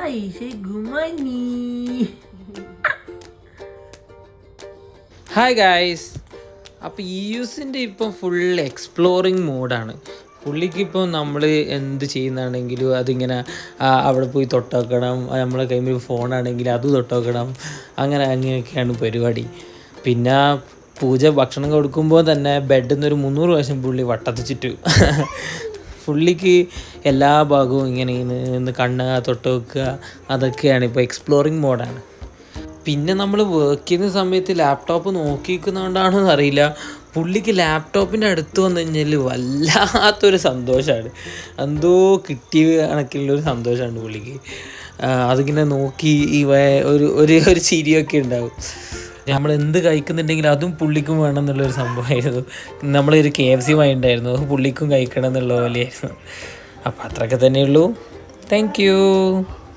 Hi good morning. Hi guys. അപ്പോൾ യൂസിൻ്റെ ഇപ്പം full exploring മോഡാണ്. പുള്ളിക്കിപ്പോൾ നമ്മൾ എന്ത് ചെയ്യുന്നതാണെങ്കിലും അതിങ്ങനെ അവിടെ പോയി തൊട്ടുനോക്കണം, നമ്മളെ കയ്യിൽ ഫോണാണെങ്കിൽ അത് തൊട്ടുനോക്കണം, അങ്ങനെയൊക്കെയാണ് പരിപാടി. പിന്നെ പൂജ ഭക്ഷണം കൊടുക്കുമ്പോൾ തന്നെ ബെഡിൽ നിന്നൊരു 300 പ്രാവശ്യം പുള്ളി വട്ടത്ത് ചുറ്റും. പുള്ളിക്ക് എല്ലാ ഭാഗവും ഇങ്ങനെ ഇന്ന് കണ്ണ് തൊട്ട് വെക്കുക, അതൊക്കെയാണ് ഇപ്പോൾ എക്സ്പ്ലോറിങ് മോഡാണ്. പിന്നെ നമ്മൾ വർക്ക് ചെയ്യുന്ന സമയത്ത് ലാപ്ടോപ്പ് നോക്കിയിരിക്കുന്നതുകൊണ്ടാണോ അറിയില്ല, പുള്ളിക്ക് ലാപ്ടോപ്പിൻ്റെ അടുത്ത് വന്നു കഴിഞ്ഞാൽ വല്ലാത്തൊരു സന്തോഷമാണ്. എന്തോ കിട്ടിയ കണക്കിലുള്ളൊരു സന്തോഷമാണ് പുള്ളിക്ക്. അതിങ്ങനെ നോക്കി ഒരു ചിരിയൊക്കെ ഉണ്ടാവും. നമ്മൾ എന്ത് കഴിക്കുന്നുണ്ടെങ്കിൽ അതും പുള്ളിക്കും വേണം എന്നുള്ളൊരു സംഭവമായിരുന്നു. നമ്മളൊരു KFC വാങ്ങിയിട്ടുണ്ടായിരുന്നു, പുള്ളിക്കും കഴിക്കണം എന്നുള്ള പോലെയായിരുന്നു. അപ്പോൾ അത്രയൊക്കെ തന്നെയുള്ളൂ. Thank U.